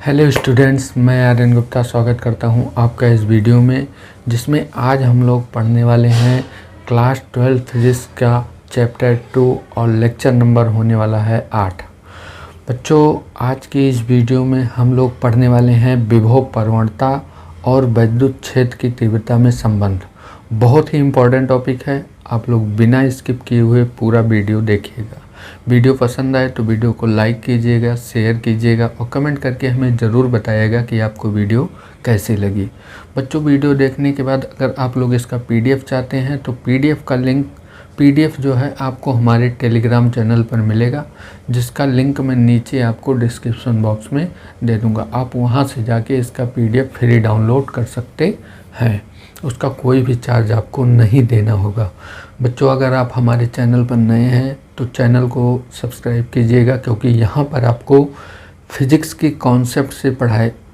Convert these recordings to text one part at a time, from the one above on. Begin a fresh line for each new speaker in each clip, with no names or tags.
Hello students, मैं आर्यन गुप्ता स्वागत करता हूं आपका इस वीडियो में, जिसमें आज हम लोग पढ़ने वाले हैं क्लास 12 फिजिक्स का चैप्टर 2 और लेक्चर नंबर होने वाला है 8। बच्चों, आज की इस वीडियो में हम लोग पढ़ने वाले हैं विभव प्रवणता और विद्युत क्षेत्र की तीव्रता में संबंध। बहुत ही इम्पोर्टेंट टॉपिक है, आप लोग बिना स्किप किए हुए पूरा वीडियो देखिएगा। वीडियो पसंद आए तो वीडियो को लाइक कीजिएगा, शेयर कीजिएगा और कमेंट करके हमें ज़रूर बताइएगा कि आपको वीडियो कैसी लगी। बच्चों, वीडियो देखने के बाद अगर आप लोग इसका पीडीएफ चाहते हैं तो पीडीएफ का लिंक जो है आपको हमारे टेलीग्राम चैनल पर मिलेगा, जिसका लिंक मैं नीचे आपको डिस्क्रिप्शन बॉक्स में दे दूँगा। आप वहाँ से जाके इसका पीडीएफ फ्री डाउनलोड कर सकते हैं, उसका कोई भी चार्ज आपको नहीं देना होगा। बच्चों, अगर आप हमारे चैनल पर नए हैं तो चैनल को सब्सक्राइब कीजिएगा, क्योंकि यहाँ पर आपको फिज़िक्स की कॉन्सेप्ट से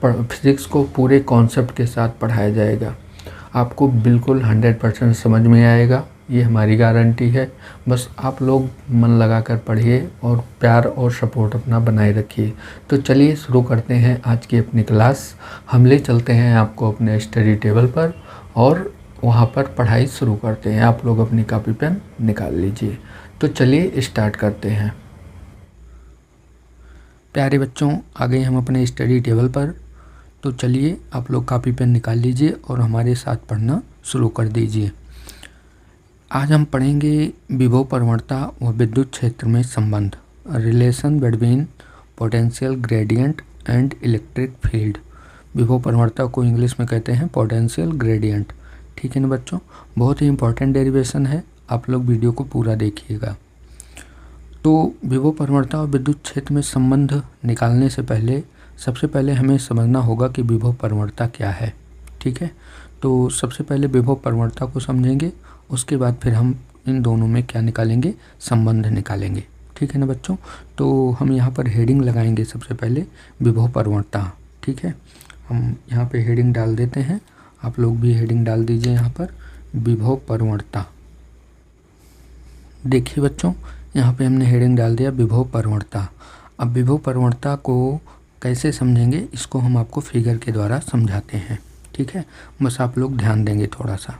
फिज़िक्स को पूरे कॉन्सेप्ट के साथ पढ़ाया जाएगा। आपको बिल्कुल 100% समझ में आएगा, ये हमारी गारंटी है। बस आप लोग मन लगाकर पढ़िए और प्यार और सपोर्ट अपना बनाए रखिए। तो चलिए शुरू करते हैं आज की अपनी क्लास। हम ले चलते हैं आपको अपने स्टडी टेबल पर और वहाँ पर पढ़ाई शुरू करते हैं। आप लोग अपनी कॉपी पेन निकाल लीजिए। तो चलिए स्टार्ट करते हैं। प्यारे बच्चों, आ गए हम अपने स्टडी टेबल पर। तो चलिए आप लोग कॉपी पेन निकाल लीजिए और हमारे साथ पढ़ना शुरू कर दीजिए। आज हम पढ़ेंगे विभव प्रवणता व विद्युत क्षेत्र में संबंध, relation between potential gradient and electric field. विभव प्रवणता को इंग्लिश में कहते हैं पोटेंशियल ग्रेडियंट। ठीक है ना बच्चों, बहुत ही इंपॉर्टेंट डेरिवेशन है, आप लोग वीडियो को पूरा देखिएगा। तो विभव प्रवणता और विद्युत क्षेत्र में संबंध निकालने से पहले सबसे पहले हमें समझना होगा कि विभव प्रवणता क्या है। ठीक है, तो सबसे पहले विभव प्रवणता को समझेंगे, उसके बाद फिर हम इन दोनों में क्या निकालेंगे, संबंध निकालेंगे। ठीक है ना बच्चों, तो हम यहाँ पर हेडिंग लगाएंगे सबसे पहले विभव प्रवणता। ठीक है, हम यहाँ पे हेडिंग डाल देते हैं, आप लोग भी हेडिंग डाल दीजिए यहाँ पर विभव प्रवणता। देखिए बच्चों, यहाँ पे हमने हेडिंग डाल दिया विभव प्रवणता। अब विभव प्रवणता को कैसे समझेंगे, इसको हम आपको फिगर के द्वारा समझाते हैं। ठीक है, बस आप लोग ध्यान देंगे थोड़ा सा।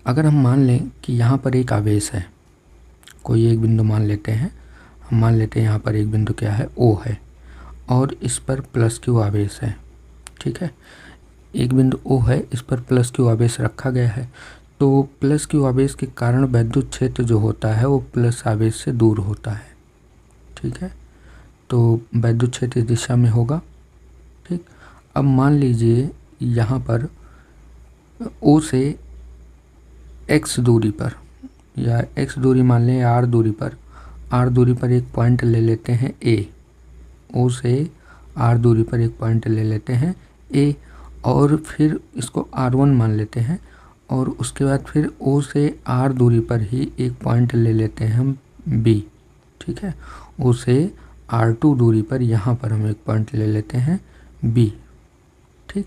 अगर हम मान लें कि यहाँ पर एक आवेश है, कोई एक बिंदु मान लेते हैं, हम मान लेते हैं यहाँ पर एक बिंदु क्या है, O है, और इस पर प्लस क्यू आवेश है। ठीक है, एक बिंदु O है, इस पर प्लस क्यू आवेश रखा गया है। तो प्लस क्यू आवेश के कारण विद्युत क्षेत्र जो होता है वो प्लस आवेश से दूर होता है। ठीक है, तो विद्युत क्षेत्र इस दिशा में होगा। ठीक, अब मान लीजिए यहाँ पर O से x दूरी पर, या x दूरी मान लें या r दूरी पर एक पॉइंट ले लेते हैं A। O से r दूरी पर एक पॉइंट ले लेते हैं A, और फिर इसको r1 मान लेते हैं, और उसके बाद फिर O से r दूरी पर ही एक पॉइंट ले लेते हैं हम B। ठीक है, O से r2 दूरी पर यहाँ पर हम एक पॉइंट ले लेते हैं B। ठीक,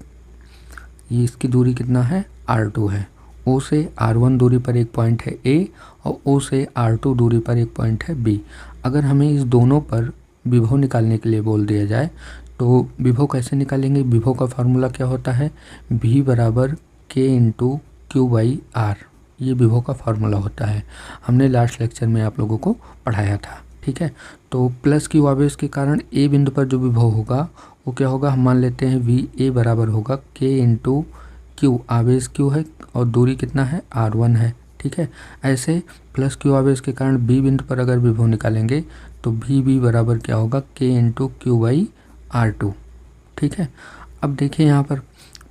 ये इसकी दूरी कितना है, r2 है। O से r1 दूरी पर एक पॉइंट है A, और O से r2 दूरी पर एक पॉइंट है B। अगर हमें इस दोनों पर विभव निकालने के लिए बोल दिया जाए तो विभव कैसे निकालेंगे। विभव का फार्मूला क्या होता है, V बराबर K into q by r. ये विभव का फार्मूला होता है, हमने लास्ट लेक्चर में आप लोगों को पढ़ाया था। ठीक है, तो प्लस क्यू आवेश के कारण A बिंदु पर जो विभव होगा वो क्या होगा, हम मान लेते हैं VA बराबर होगा K इंटू क्यू, आवेश Q है और दूरी कितना है, R1 है। ठीक है, ऐसे प्लस क्यू आवेश के कारण B बिंदु पर अगर विभव निकालेंगे तो VB बराबर क्या होगा, K into q by R2। ठीक है, अब देखिए यहाँ पर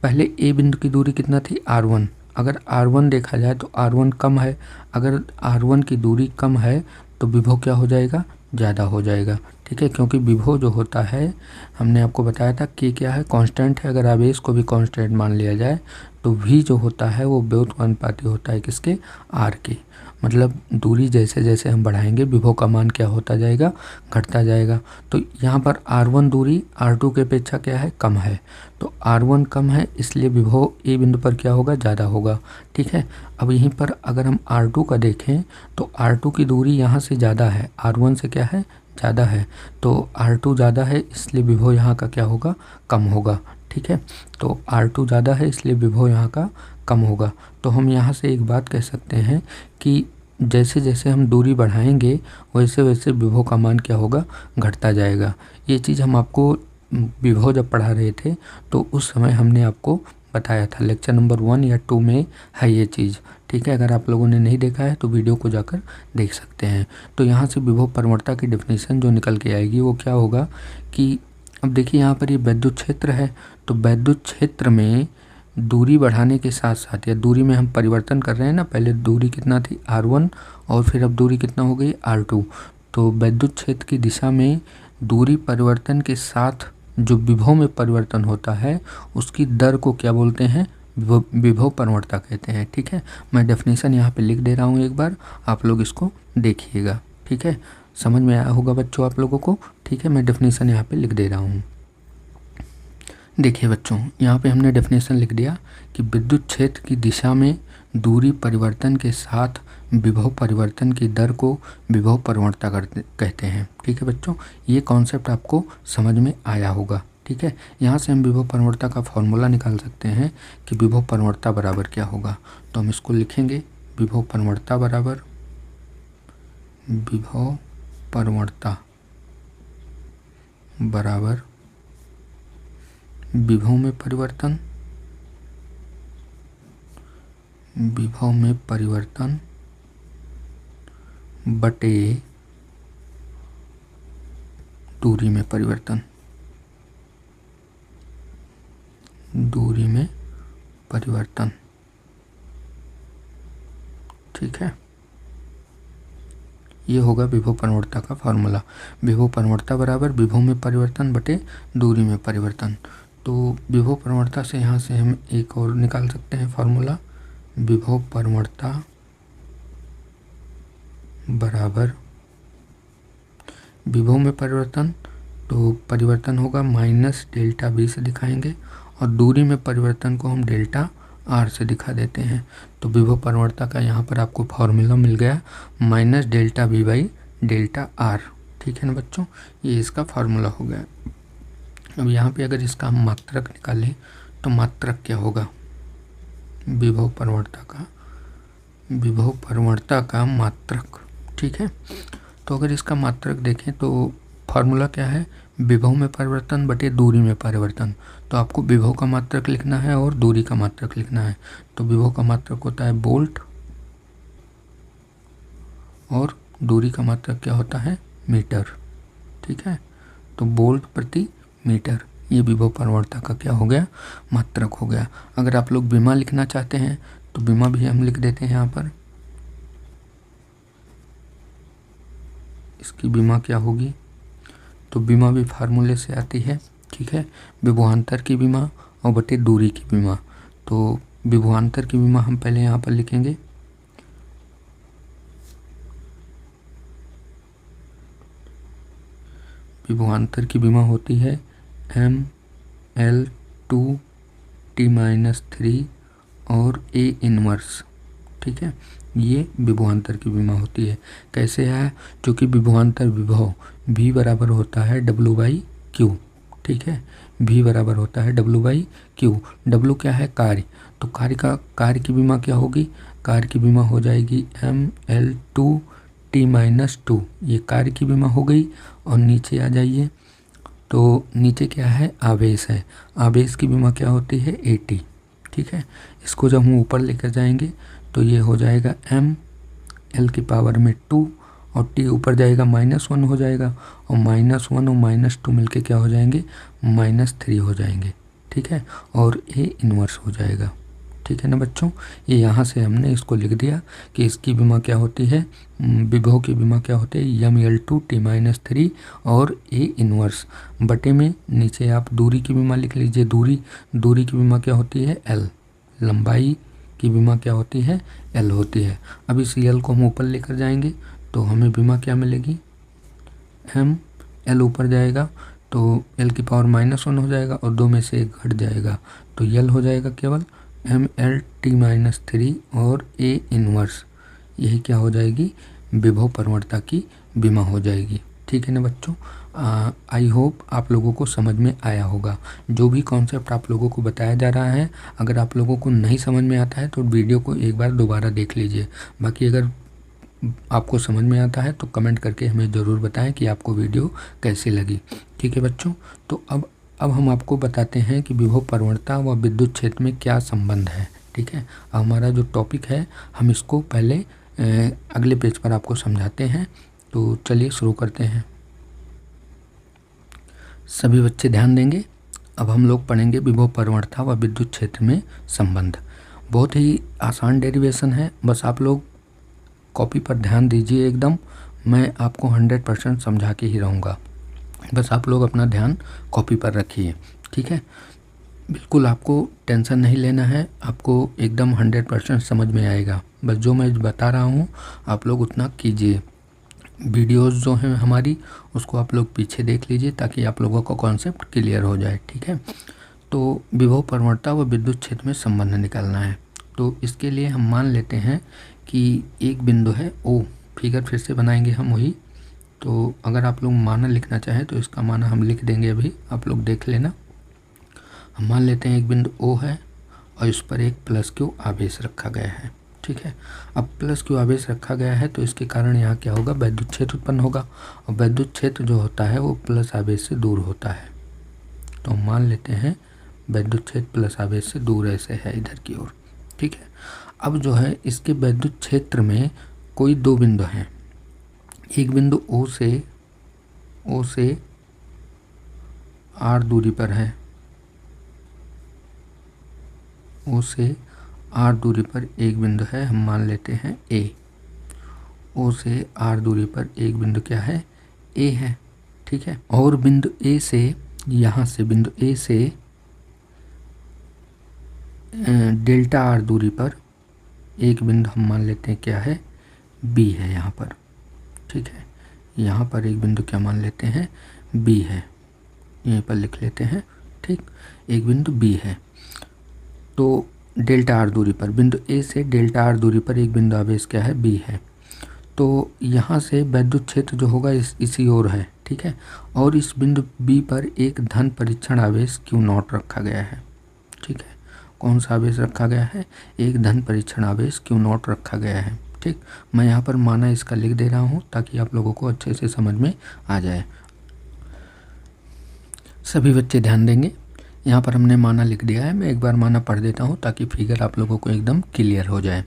पहले A बिंदु की दूरी कितना थी, R1। अगर R1 देखा जाए तो R1 कम है, अगर R1 की दूरी कम है तो विभव क्या हो जाएगा, ज़्यादा हो जाएगा। ठीक है, क्योंकि विभव जो होता है, हमने आपको बताया था कि क्या है, कांस्टेंट है। अगर आवेश को भी कांस्टेंट मान लिया जाए तो V जो होता है वो व्युत्क्रमानुपाती होता है किसके, R के। मतलब दूरी जैसे जैसे हम बढ़ाएंगे विभव का मान क्या होता जाएगा, घटता जाएगा। तो यहाँ पर R1 दूरी R2 के अपेक्षा क्या है, कम है। तो R1 कम है, इसलिए विभव A बिंदु पर क्या होगा, ज़्यादा होगा। ठीक है, अब यहीं पर अगर हम R2 का देखें तो R2 की दूरी यहाँ से ज़्यादा है, R1 से क्या है, ज़्यादा है, तो R2 ज़्यादा है इसलिए विभव यहाँ का क्या होगा, कम होगा। ठीक है, तो R2 ज़्यादा है इसलिए विभव यहाँ का कम होगा। तो हम यहाँ से एक बात कह सकते हैं कि जैसे जैसे हम दूरी बढ़ाएंगे वैसे वैसे विभव का मान क्या होगा, घटता जाएगा। ये चीज़ हम आपको विभव जब पढ़ा रहे थे तो उस समय हमने आपको बताया था, लेक्चर नंबर 1 या 2 में है ये चीज़। ठीक है, अगर आप लोगों ने नहीं देखा है तो वीडियो को जाकर देख सकते हैं। तो यहाँ से विभव परवर्तता की डेफिनेशन जो निकल के आएगी वो क्या होगा कि अब देखिए यहाँ पर ये वैद्युत क्षेत्र है, तो वैद्युत क्षेत्र में दूरी बढ़ाने के साथ साथ या दूरी में हम परिवर्तन कर रहे हैं ना, पहले दूरी कितना थी R1 और फिर अब दूरी कितना हो गई R2। तो वैद्युत क्षेत्र की दिशा में दूरी परिवर्तन के साथ जो विभव में परिवर्तन होता है उसकी दर को क्या बोलते हैं, विभव परवर्तता कहते हैं। ठीक है, मैं डेफिनेशन यहाँ पे लिख दे रहा हूँ, एक बार आप लोग इसको देखिएगा। ठीक है, समझ में आया होगा बच्चों आप लोगों को। ठीक है, मैं डेफिनेशन यहाँ पे लिख दे रहा हूँ। देखिए बच्चों, यहाँ पे हमने डेफिनेशन लिख दिया कि विद्युत क्षेत्र की दिशा में दूरी परिवर्तन के साथ विभव परिवर्तन की दर को विभव परवर्तता कहते हैं। ठीक है बच्चों, ये कॉन्सेप्ट आपको समझ में आया होगा। ठीक है, यहाँ से हम विभव परवर्तता का फॉर्मूला निकाल सकते हैं कि विभव परवर्तता बराबर क्या होगा। तो हम इसको लिखेंगे, विभव परवर्तता बराबर विभव परवर्तता बराबर विभव में परिवर्तन, विभव में परिवर्तन बटे दूरी में परिवर्तन, दूरी में परिवर्तन। ठीक है, ये होगा विभव परवर्तता का फॉर्मूला। विभव परवर्तता बराबर विभव में परिवर्तन बटे दूरी में परिवर्तन। तो विभव परवर्तता से यहाँ से हम एक और निकाल सकते हैं फॉर्मूला, विभव परवर्तता बराबर विभव में परिवर्तन, तो परिवर्तन होगा माइनस डेल्टा V से दिखाएंगे और दूरी में परिवर्तन को हम डेल्टा R से दिखा देते हैं। तो विभव परवर्तता का यहाँ पर आपको फॉर्मूला मिल गया minus delta V by delta R। ठीक है ना बच्चों, ये इसका फार्मूला हो गया। अब यहाँ पे अगर इसका हम मात्रक निकालें तो मात्रक क्या होगा, विभव परवर्तता का मात्रक। ठीक है, तो अगर इसका मात्रक देखें तो फार्मूला क्या है, विभव में परिवर्तन बटे दूरी में परिवर्तन। तो आपको विभव का मात्रक लिखना है और दूरी का मात्रक लिखना है। तो विभव का मात्रक होता है वोल्ट और दूरी का मात्रक क्या होता है, मीटर। ठीक है, तो वोल्ट प्रति मीटर, ये विभव परवर्तता का क्या हो गया, मात्रक हो गया। अगर आप लोग विमा लिखना चाहते हैं तो विमा भी हम लिख देते हैं यहाँ पर। इसकी विमा क्या होगी, तो विमा भी फार्मूले से आती है। ठीक है, विभवांतर की विमा और बटे दूरी की विमा। तो विभवांतर की विमा हम पहले यहाँ पर लिखेंगे, विभवांतर की विमा होती है ML2T-3 और A इनवर्स। ठीक है, ये विभवांतर की विमा होती है। कैसे है, क्योंकि विभवांतर विभव V बराबर होता है W/Q। ठीक है, V बराबर होता है W/Q। W क्या है, कार्य। तो कार्य की विमा क्या होगी, कार्य की विमा हो जाएगी ML2T-2। ये कार्य की विमा हो गई। और नीचे आ जाइए, तो नीचे क्या है, आवेश है। आवेश की विमा क्या होती है, AT। ठीक है, इसको जब हम ऊपर लेकर जाएंगे तो ये हो जाएगा ML⁻² और T ऊपर जाएगा -1 हो जाएगा और -1 और -2 मिलके क्या हो जाएंगे, -3 हो जाएंगे। ठीक है, और A इनवर्स हो जाएगा। ठीक है ना बच्चों, ये यहाँ से हमने इसको लिख दिया कि इसकी विमा क्या होती है, विभव की विमा क्या होती है, ML2T-3 और A इनवर्स बटे में नीचे आप दूरी की विमा लिख लीजिए। दूरी की विमा क्या होती है, L। लंबाई की विमा क्या होती है, L होती है। अब इस L को हम ऊपर लेकर जाएंगे तो हमें विमा क्या मिलेगी, L ऊपर जाएगा तो L⁻⁻1 हो जाएगा और 2 में से 1 घट जाएगा तो L हो जाएगा केवल ML⁻T-3 और A इनवर्स। यही क्या हो जाएगी, विभव परवर्तता की विमा हो जाएगी। ठीक है ना बच्चों। आई होप आप लोगों को समझ में आया होगा। जो भी कॉन्सेप्ट आप लोगों को बताया जा रहा है, अगर आप लोगों को नहीं समझ में आता है तो वीडियो को एक बार दोबारा देख लीजिए। बाकी अगर आपको समझ में आता है तो कमेंट करके हमें ज़रूर बताएं कि आपको वीडियो कैसी लगी। ठीक है बच्चों, तो अब हम आपको बताते हैं कि विभव प्रवणता व विद्युत क्षेत्र में क्या संबंध है। ठीक है, अब हमारा जो टॉपिक है हम इसको पहले अगले पेज पर आपको समझाते हैं। तो चलिए शुरू करते हैं। सभी बच्चे ध्यान देंगे। अब हम लोग पढ़ेंगे विभव प्रवणता व विद्युत क्षेत्र में संबंध। बहुत ही आसान डेरिवेशन है, बस आप लोग कॉपी पर ध्यान दीजिए एकदम। मैं आपको 100% समझा के ही रहूँगा, बस आप लोग अपना ध्यान कॉपी पर रखिए। ठीक है, बिल्कुल आपको टेंशन नहीं लेना है, आपको एकदम 100% समझ में आएगा। बस जो मैं बता रहा हूँ आप लोग उतना कीजिए। वीडियोस जो हैं हमारी उसको आप लोग पीछे देख लीजिए ताकि आप लोगों का कॉन्सेप्ट क्लियर हो जाए। ठीक है, तो विभव प्रवणता व विद्युत क्षेत्र में संबंध निकालना है। तो इसके लिए हम मान लेते हैं कि एक बिंदु है ओ, फिगर फिर से बनाएंगे हम वही। तो अगर आप लोग माना लिखना चाहें तो इसका माना हम लिख देंगे, अभी आप लोग देख लेना। हम मान लेते हैं एक बिंदु ओ है और इस पर एक प्लस क्यू आवेश रखा गया है। ठीक है, अब प्लस क्यू आवेश रखा गया है तो इसके कारण यहाँ क्या होगा, वैद्युत क्षेत्र उत्पन्न होगा। और वैद्युत क्षेत्र जो होता है वो प्लस आवेश से दूर होता है। तो मान लेते हैं वैद्युत क्षेत्र प्लस आवेश से दूर ऐसे है इधर की ओर। ठीक है, अब जो है इसके वैद्युत क्षेत्र में कोई दो बिंदु हैं। एक बिंदु ओ से आर दूरी पर है, ओ से आर दूरी पर एक बिंदु है, हम मान लेते हैं ए। ओ से आर दूरी पर एक बिंदु क्या है, ए है। ठीक है, और बिंदु ए से, यहाँ से बिंदु ए से डेल्टा आर दूरी पर एक बिंदु हम मान लेते हैं क्या है, बी है यहाँ पर। ठीक है, यहाँ पर एक बिंदु क्या मान लेते हैं, बी है, यहीं पर लिख लेते हैं। ठीक, एक बिंदु बी है। तो डेल्टा आर दूरी पर, बिंदु ए से डेल्टा आर दूरी पर एक बिंदु आवेश क्या है, बी है। तो यहाँ से वैद्युत क्षेत्र जो होगा इसी ओर है। ठीक है, और इस बिंदु बी पर एक धन परीक्षण आवेश क्यू नॉट रखा गया है। ठीक है, कौन सा आवेश रखा गया है, एक धन परीक्षण आवेश क्यू नॉट रखा गया है। ठीक, मैं यहाँ पर माना इसका लिख दे रहा हूँ ताकि आप लोगों को अच्छे से समझ में आ जाए। सभी बच्चे ध्यान देंगे। यहाँ पर हमने माना लिख दिया है, मैं एक बार माना पढ़ देता हूँ ताकि फिगर आप लोगों को एकदम क्लियर हो जाए।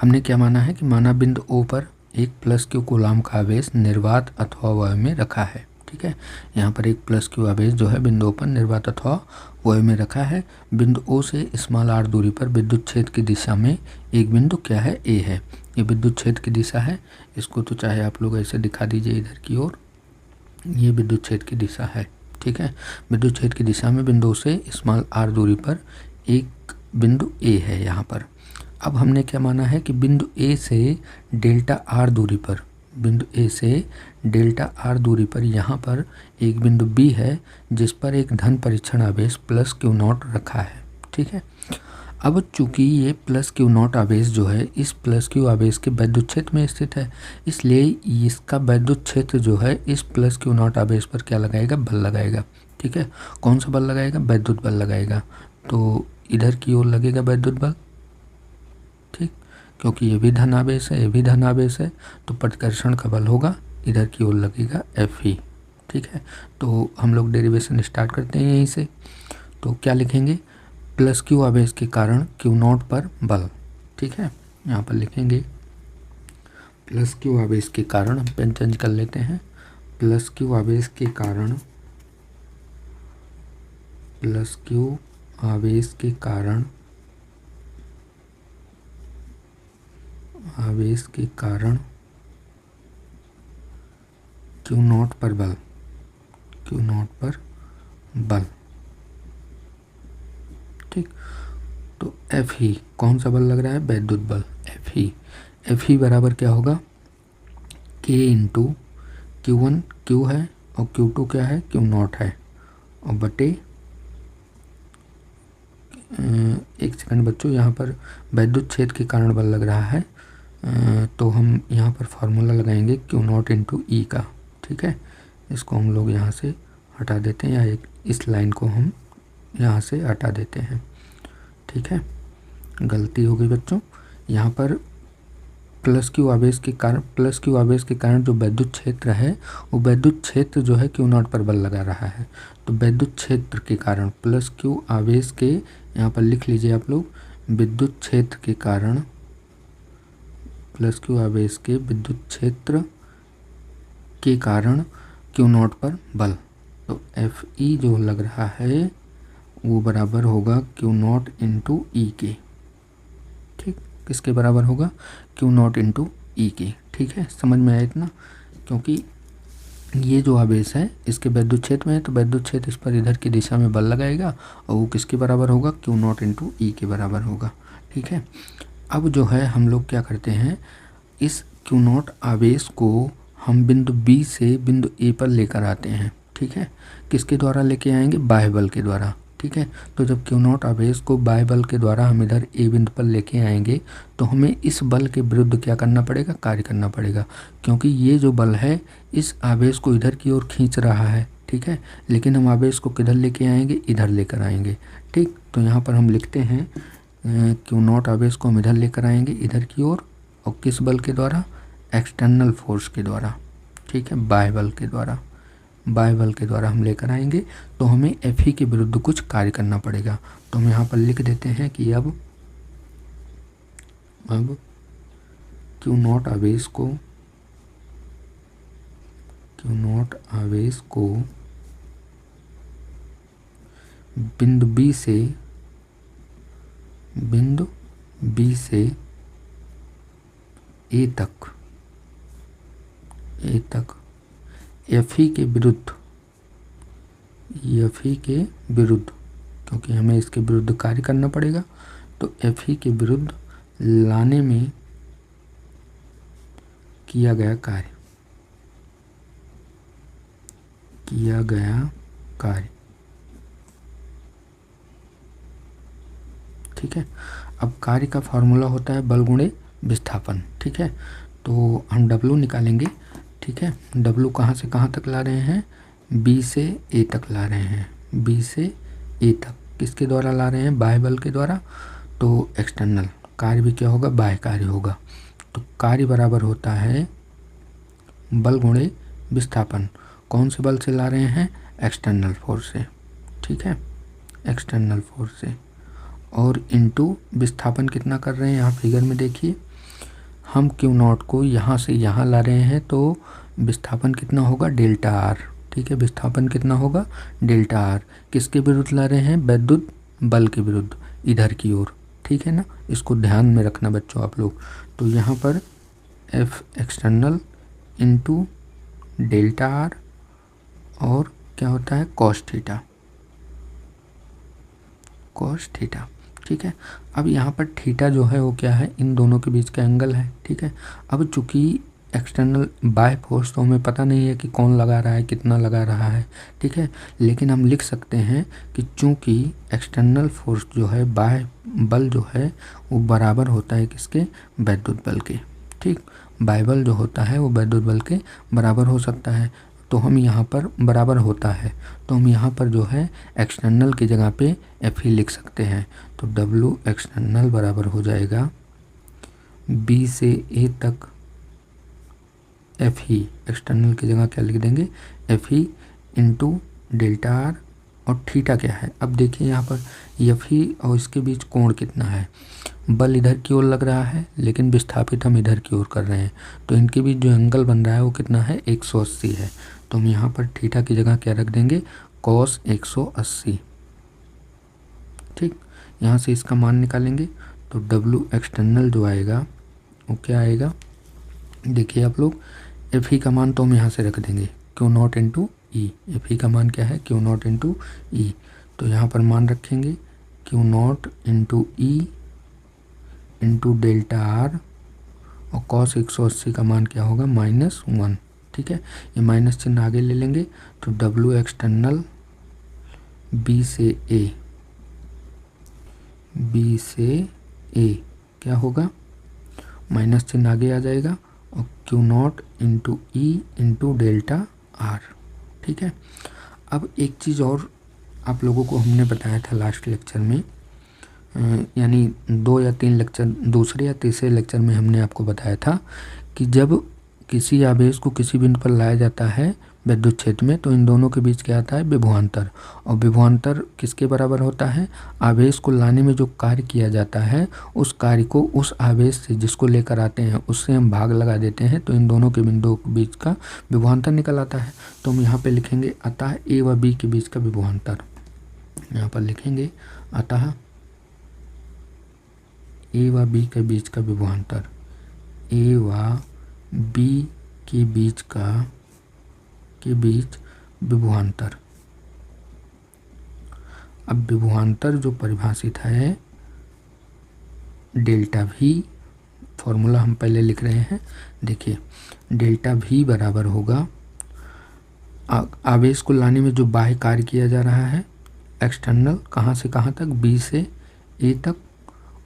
हमने क्या माना है कि माना बिंदु ओ पर एक प्लस क्यू कूलाम का आवेश निर्वात अथवा वायु में रखा है। ठीक है, यहाँ पर एक प्लस क्यू आवेश जो है बिंदु ओ पर निर्वात अथवा वायु में रखा है। बिंदु ओ से स्मॉल आर दूरी पर विद्युत क्षेत्र की दिशा में एक बिंदु क्या है, ए है। ये विद्युत क्षेत्र की दिशा है, इसको तो चाहे आप लोग ऐसे दिखा दीजिए इधर की ओर, ये विद्युत क्षेत्र की दिशा है। ठीक है, विद्युत क्षेत्र की दिशा में बिंदु से स्मॉल आर दूरी पर एक बिंदु ए है यहाँ पर। अब हमने क्या माना है कि बिंदु ए से डेल्टा आर दूरी पर, बिंदु ए से डेल्टा आर दूरी पर यहाँ पर एक बिंदु बी है जिस पर एक धन परीक्षण आवेश प्लस क्यू नॉट रखा है। ठीक है, अब चूंकि ये प्लस क्यू नॉट आवेश जो है इस प्लस क्यू आवेश के वैद्युत क्षेत्र में स्थित है, इसलिए इसका वैद्युत क्षेत्र जो है इस प्लस क्यू नॉट आवेश पर क्या लगाएगा, बल लगाएगा। ठीक है, कौन सा बल लगाएगा, वैद्युत बल लगाएगा। तो इधर की ओर लगेगा वैद्युत बल। ठीक, क्योंकि ये भी धन आवेश है, ये भी धन आवेश है, तो प्रतिकर्षण का बल होगा इधर की ओर लगेगा एफ ई। ठीक है, तो हम लोग डेरिवेशन स्टार्ट करते हैं यहीं से। तो क्या लिखेंगे, प्लस क्यू आवेश के कारण क्यू नॉट पर बल। ठीक है, यहाँ पर लिखेंगे प्लस क्यू आवेश के कारण, हम पेन चेंज कर लेते हैं, प्लस क्यू आवेश के कारण, प्लस क्यू आवेश के कारण, आवेश के कारण क्यू नॉट पर बल, क्यू नॉट पर बल। ठीक, तो एफ ही कौन सा बल लग रहा है, वैद्युत बल एफ ही। एफ ही बराबर क्या होगा, के इंटू क्यू वन क्यू है और क्यू टू क्या है, क्यू नॉट है, और बटे एक सेकंड बच्चों, यहाँ पर वैद्युत क्षेत्र के कारण बल लग रहा है, तो हम यहाँ पर फार्मूला लगाएंगे क्यू नॉट इंटू ई का। ठीक है, इसको हम लोग यहाँ से हटा देते हैं, या इस लाइन को हम यहाँ से हटा देते हैं। ठीक है, गलती हो गई बच्चों। यहाँ पर प्लस क्यू आवेश के कारण जो वैद्युत क्षेत्र है, वो वैद्युत क्षेत्र जो है क्यू नॉट पर बल लगा रहा है। तो वैद्युत क्षेत्र के कारण प्लस क्यू आवेश के, यहाँ पर लिख लीजिए आप लोग, विद्युत क्षेत्र के कारण, प्लस क्यू आवेश के विद्युत क्षेत्र के कारण क्यू नॉट पर बल। तो एफ ई जो लग रहा है वो बराबर होगा क्यू नॉट इंटू ई के। ठीक, किसके बराबर होगा? क्यू नॉट इंटू ई के। ठीक है, समझ में आया इतना? क्योंकि ये जो आवेश है इसके वैद्युत क्षेत्र में है, तो वैद्युत क्षेत्र इस पर इधर की दिशा में बल लगाएगा और वो किसके बराबर होगा? क्यू नॉट इंटू ई के बराबर होगा। ठीक है, अब जो है हम लोग क्या करते हैं, इस क्यू नॉट आवेश को हम बिंदु बी से बिंदु ए पर लेकर आते हैं। ठीक है, किसके द्वारा लेके आएंगे? बाह्य बल के द्वारा। ठीक है, तो जब क्यू नॉट आवेश को बाह्य बल के द्वारा हम इधर ए बिंदु पर लेके आएंगे तो हमें इस बल के विरुद्ध क्या करना पड़ेगा? कार्य करना पड़ेगा, क्योंकि ये जो बल है इस आवेश को इधर की ओर खींच रहा है। ठीक है, लेकिन हम आवेश को किधर लेके आएंगे? इधर लेकर आएंगे। ठीक, तो यहाँ पर हम लिखते हैं क्यू नॉट आवेश को हम इधर लेकर आएंगे, इधर की ओर, और किस बल के द्वारा? एक्सटर्नल फोर्स के द्वारा। ठीक है, बाह्य बल के द्वारा, बाह्य बल के द्वारा हम लेकर आएंगे। तो हमें एफ ई के विरुद्ध कुछ कार्य करना पड़ेगा। तो हम यहाँ पर लिख देते हैं कि अब क्यू नॉट आवेश को बिंदु बी से ए तक एफ ई के विरुद्ध, क्योंकि हमें इसके विरुद्ध कार्य करना पड़ेगा, तो एफ ई के विरुद्ध लाने में किया गया कार्य। ठीक है, अब कार्य का फॉर्मूला होता है बल गुणे विस्थापन। ठीक है, तो हम W निकालेंगे। ठीक है, W कहाँ से कहाँ तक ला रहे हैं? B से A तक ला रहे हैं, B से A तक। किसके द्वारा ला रहे हैं? बाह्य बल के द्वारा। तो एक्सटर्नल कार्य भी क्या होगा? बाह्य कार्य होगा। तो कार्य बराबर होता है बल गुणे विस्थापन। कौन से बल से ला रहे हैं? एक्सटर्नल फोर्स से। ठीक है, एक्सटर्नल फोर्स से, और इनटू विस्थापन कितना कर रहे हैं? यहाँ फिगर में देखिए, हम क्यू नॉट को यहाँ से यहाँ ला रहे हैं, तो विस्थापन कितना होगा? Delta R. ठीक है, विस्थापन कितना होगा? Delta R. किसके विरुद्ध ला रहे हैं? वैद्युत बल के विरुद्ध, इधर की ओर। ठीक है ना, इसको ध्यान में रखना बच्चों आप लोग। तो यहाँ पर F external into delta R, और क्या होता है? Cos theta. ठीक है, अब यहाँ पर थीटा जो है वो क्या है? इन दोनों के बीच का एंगल है। ठीक है, अब चूंकि एक्सटर्नल बाह्य फोर्स तो हमें पता नहीं है कि कौन लगा रहा है, कितना लगा रहा है। ठीक है, लेकिन हम लिख सकते हैं कि चूंकि एक्सटर्नल फोर्स जो है, बाह्य बल जो है, वो बराबर होता है किसके? वैद्युत बल के। ठीक, बाह्य बल जो होता है वो वैद्युत बल के बराबर हो सकता है। तो हम यहाँ पर बराबर होता है, तो हम यहाँ पर जो है एक्सटर्नल की जगह पे एफ ई लिख सकते हैं। तो W एक्सटर्नल बराबर हो जाएगा B से A तक एफ ई, एक्सटर्नल की जगह क्या लिख देंगे? F E into delta R, और थीटा क्या है? अब देखिए यहाँ पर एफ ई और इसके बीच कोण कितना है? बल इधर की ओर लग रहा है, लेकिन विस्थापित हम इधर की ओर कर रहे हैं, तो इनके बीच जो एंगल बन रहा है वो कितना है? 180 है। तो हम यहाँ पर थीटा की जगह क्या रख देंगे? cos 180। ठीक, यहाँ से इसका मान निकालेंगे, तो W एक्सटर्नल जो आएगा वो क्या आएगा? देखिए आप लोग, एफ ई का मान तो हम यहाँ से रख देंगे Q not into E. F E का मान क्या है? क्यू नॉट इंटू ई। तो यहाँ पर मान रखेंगे Q not into E into delta R, और cos 180 का मान क्या होगा? -1। ठीक है, ये माइनस चिन्ह आगे ले लेंगे, तो W एक्सटर्नल B से A क्या होगा? माइनस चिन्ह आगे आ जाएगा, और Q not into E into delta R. ठीक है, अब एक चीज़ और आप लोगों को हमने बताया था लास्ट लेक्चर में, यानी 2 या 3 लेक्चर, दूसरे या तीसरे लेक्चर में हमने आपको बताया था कि जब किसी आवेश को किसी बिंदु पर लाया जाता है विद्युत क्षेत्र में, तो इन दोनों के बीच क्या आता है, विभवांतर। और विभवांतर किसके बराबर होता है, आवेश को लाने में जो कार्य किया जाता है उस कार्य को उस आवेश से जिसको लेकर आते हैं उससे हम भाग लगा देते हैं, तो इन दोनों के बिंदुओं के बीच का विभवांतर निकल आता है। तो हम यहाँ पे लिखेंगे अतः ए व बी के बीच का विभवांतर, यहाँ पर लिखेंगे अतः ए व बी के बीच का विभवांतर, ए व बी के बीच विभवांतर। अब विभवांतर जो परिभाषित है डेल्टा V, फॉर्मूला हम पहले लिख रहे हैं, देखिए डेल्टा V बराबर होगा आवेश को लाने में जो बाह्य कार्य किया जा रहा है एक्सटर्नल, कहाँ से कहाँ तक, B से A तक,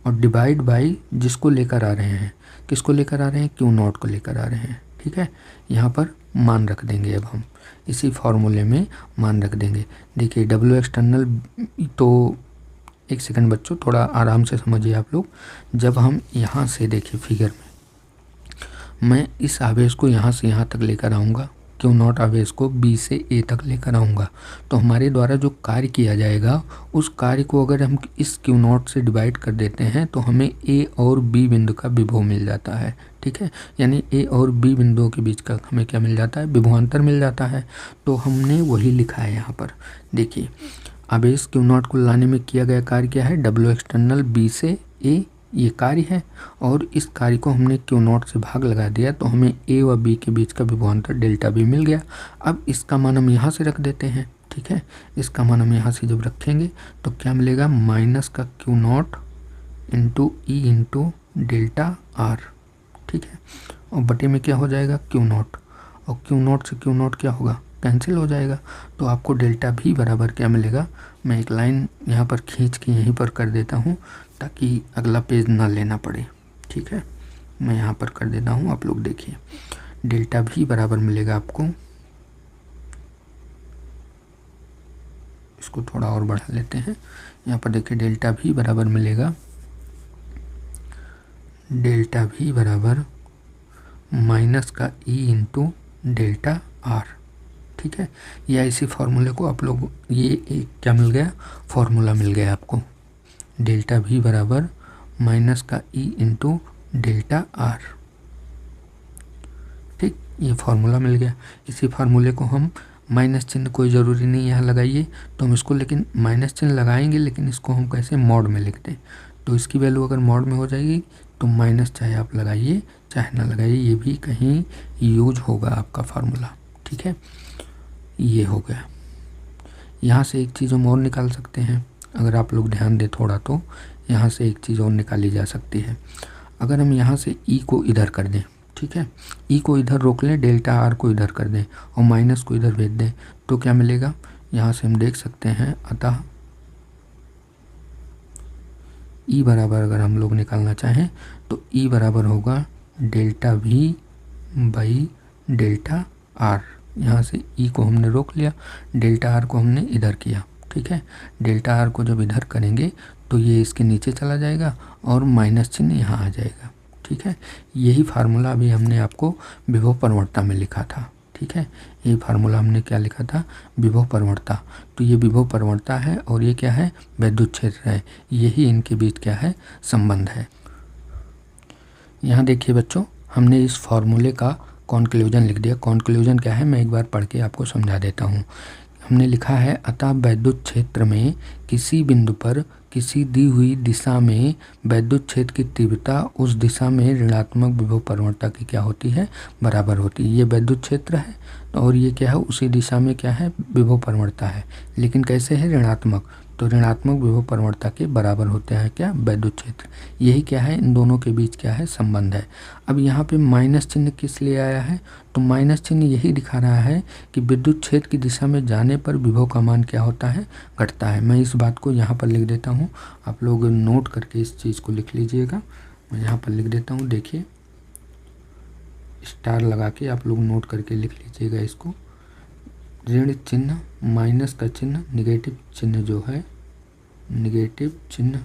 और डिवाइड बाई जिसको लेकर आ रहे हैं, किसको लेकर आ रहे हैं, Q0 को लेकर आ रहे हैं। ठीक है, यहाँ पर मान रख देंगे, अब हम इसी फॉर्मूले में मान रख देंगे। देखिए W एक्सटर्नल, तो एक सेकंड बच्चों, थोड़ा आराम से समझिए आप लोग। जब हम यहाँ से देखिए फिगर में, मैं इस आवेश को यहाँ से यहाँ तक लेकर आऊँगा, Q0 आवेश को B से A तक लेकर आऊँगा, तो हमारे द्वारा जो कार्य किया जाएगा उस कार्य को अगर हम इस Q0 से डिवाइड कर देते हैं तो हमें A और B बिंदु का विभव मिल जाता है। ठीक है, यानी A और B बिंदुओं के बीच का हमें क्या मिल जाता है, विभवांतर मिल जाता है। तो हमने वही लिखा है यहाँ पर, देखिए आवेश Q0 को लाने में किया गया कार्य क्या है, W एक्सटर्नल B से A, ये कार्य है, और इस कार्य को हमने Q0 से भाग लगा दिया, तो हमें A व B के बीच का विभवांतर डेल्टा B मिल गया। अब इसका मान हम यहाँ से रख देते हैं। ठीक है, इसका मान हम यहाँ से जब रखेंगे तो क्या मिलेगा, माइनस का Q0 into E into delta R। ठीक है, और बटे में क्या हो जाएगा, Q0, और Q0 से Q0 क्या होगा, कैंसिल हो जाएगा। तो आपको डेल्टा V बराबर क्या मिलेगा, मैं एक लाइन यहाँ पर खींच के यहीं पर कर देता हूँ ताकि अगला पेज ना लेना पड़े। ठीक है, मैं यहाँ पर कर देता हूँ, आप लोग देखिए डेल्टा V बराबर मिलेगा आपको, इसको थोड़ा और बढ़ा लेते हैं, यहाँ पर देखिए डेल्टा V बराबर मिलेगा, डेल्टा V बराबर माइनस का E इंटू डेल्टा R। ठीक है, या इसी फॉर्मूले को आप लोग, ये एक क्या मिल गया, फॉर्मूला मिल गया आपको, डेल्टा V बराबर माइनस का E इंटू डेल्टा R। ठीक, ये फार्मूला मिल गया। इसी फार्मूले को हम, माइनस चिन्ह कोई ज़रूरी नहीं यहाँ लगाइए, तो हम इसको लेकिन माइनस चिन्ह लगाएंगे, लेकिन इसको हम कैसे, मॉड में लिख दें, तो इसकी वैल्यू अगर मॉड में हो जाएगी तो माइनस चाहे आप लगाइए चाहे ना लगाइए, ये भी कहीं यूज होगा आपका फार्मूला। ठीक है, ये हो गया। यहाँ से एक चीज़ हम और निकाल सकते हैं, अगर आप लोग ध्यान दें थोड़ा, तो यहाँ से एक चीज़ और निकाली जा सकती है। अगर हम यहाँ से E को इधर कर दें, ठीक है, E को इधर रोक लें, डेल्टा R को इधर कर दें और माइनस को इधर भेज दें, तो क्या मिलेगा, यहाँ से हम देख सकते हैं, अतः E बराबर अगर हम लोग निकालना चाहें तो E बराबर होगा delta V by delta R। यहाँ से E को हमने रोक लिया, डेल्टा R को हमने इधर किया। ठीक है, डेल्टा R को जब इधर करेंगे तो ये इसके नीचे चला जाएगा और माइनस चिन्ह यहाँ आ जाएगा। ठीक है, यही फार्मूला अभी हमने आपको विभव प्रवणता में लिखा था। ठीक है, ये फार्मूला हमने क्या लिखा था, विभव प्रवणता। तो ये विभव प्रवणता है और ये क्या है, विद्युत क्षेत्र है, यही इनके बीच क्या है, संबंध है। यहाँ देखिए बच्चों, हमने इस फार्मूले का कॉन्क्लूजन लिख दिया। कॉन्क्लूजन क्या है, मैं एक बार पढ़ के आपको समझा देता हूँ। हमने लिखा है, अतः विद्युत क्षेत्र में किसी बिंदु पर किसी दी हुई दिशा में विद्युत क्षेत्र की तीव्रता उस दिशा में ऋणात्मक विभव प्रवणता की क्या होती है, बराबर होती है। ये विद्युत क्षेत्र है और ये क्या है, उसी दिशा में क्या है, विभव प्रवणता है, लेकिन कैसे है, ऋणात्मक। तो ऋणात्मक विभव प्रवणता के बराबर होते हैं क्या, विद्युत क्षेत्र। यही क्या है, इन दोनों के बीच क्या है, संबंध है। अब यहाँ पे माइनस चिन्ह किस लिए आया है, तो माइनस चिन्ह यही दिखा रहा है कि विद्युत क्षेत्र की दिशा में जाने पर विभव का मान क्या होता है, घटता है। मैं इस बात को यहाँ पर लिख देता हूँ, आप लोग नोट करके इस चीज़ को लिख लीजिएगा। मैं यहाँ पर लिख देता हूँ, देखिए स्टार लगा के आप लोग नोट करके लिख लीजिएगा इसको। ऋण चिन्ह माइनस का चिन्ह, निगेटिव चिन्ह जो है, निगेटिव चिन्ह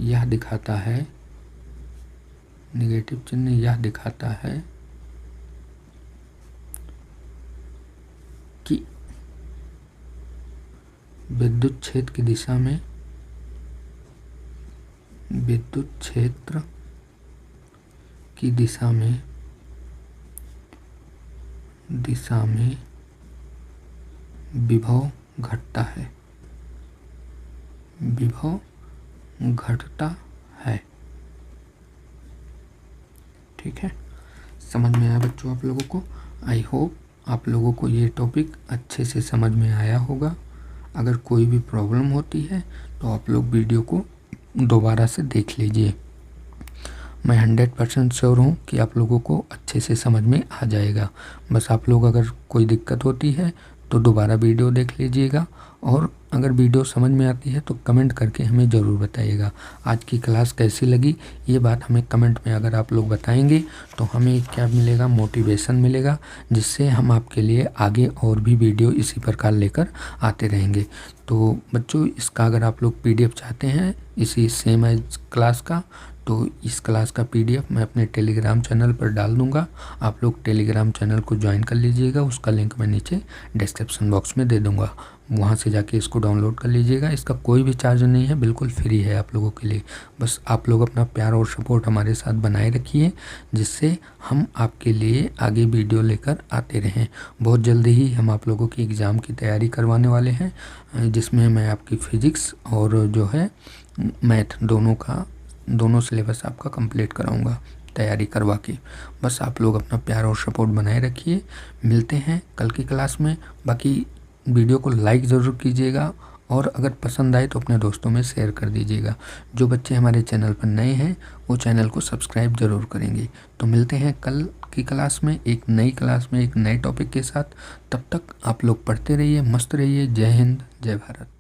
यह दिखाता है, निगेटिव चिन्ह यह दिखाता है कि विद्युत क्षेत्र की दिशा में, विद्युत क्षेत्र की दिशा में विभव घटता है, विभव घटता है। ठीक है, समझ में आया बच्चों आप लोगों को? आई होप आप लोगों को ये टॉपिक अच्छे से समझ में आया होगा। अगर कोई भी प्रॉब्लम होती है तो आप लोग वीडियो को दोबारा से देख लीजिए। मैं 100% श्योर हूँ कि आप लोगों को अच्छे से समझ में आ जाएगा। बस आप लोग अगर कोई दिक्कत होती है तो दोबारा वीडियो देख लीजिएगा, और अगर वीडियो समझ में आती है तो कमेंट करके हमें ज़रूर बताइएगा आज की क्लास कैसी लगी। ये बात हमें कमेंट में अगर आप लोग बताएंगे तो हमें क्या मिलेगा, मोटिवेशन मिलेगा, जिससे हम आपके लिए आगे और भी वीडियो इसी प्रकार लेकर आते रहेंगे। तो बच्चों, इसका अगर आप लोग PDF चाहते हैं इसी सेम एज क्लास का, तो इस क्लास का PDF मैं अपने टेलीग्राम चैनल पर डाल दूंगा। आप लोग टेलीग्राम चैनल को ज्वाइन कर लीजिएगा, उसका लिंक मैं नीचे डिस्क्रिप्शन बॉक्स में दे दूंगा, वहाँ से जाके इसको डाउनलोड कर लीजिएगा। इसका कोई भी चार्ज नहीं है, बिल्कुल फ्री है आप लोगों के लिए। बस आप लोग अपना प्यार और सपोर्ट हमारे साथ बनाए रखिए, जिससे हम आपके लिए आगे वीडियो लेकर आते रहें। बहुत जल्दी ही हम आप लोगों की एग्ज़ाम की तैयारी करवाने वाले हैं, जिसमें मैं आपकी फिज़िक्स और जो है मैथ दोनों सिलेबस आपका कंप्लीट कराऊंगा तैयारी करवा के। बस आप लोग अपना प्यार और सपोर्ट बनाए रखिए। मिलते हैं कल की क्लास में। बाकी वीडियो को लाइक ज़रूर कीजिएगा, और अगर पसंद आए तो अपने दोस्तों में शेयर कर दीजिएगा। जो बच्चे हमारे चैनल पर नए हैं वो चैनल को सब्सक्राइब ज़रूर करेंगे। तो मिलते हैं कल की क्लास में एक नई क्लास में एक नए टॉपिक के साथ। तब तक आप लोग पढ़ते रहिए, मस्त रहिए। जय हिंद, जय भारत।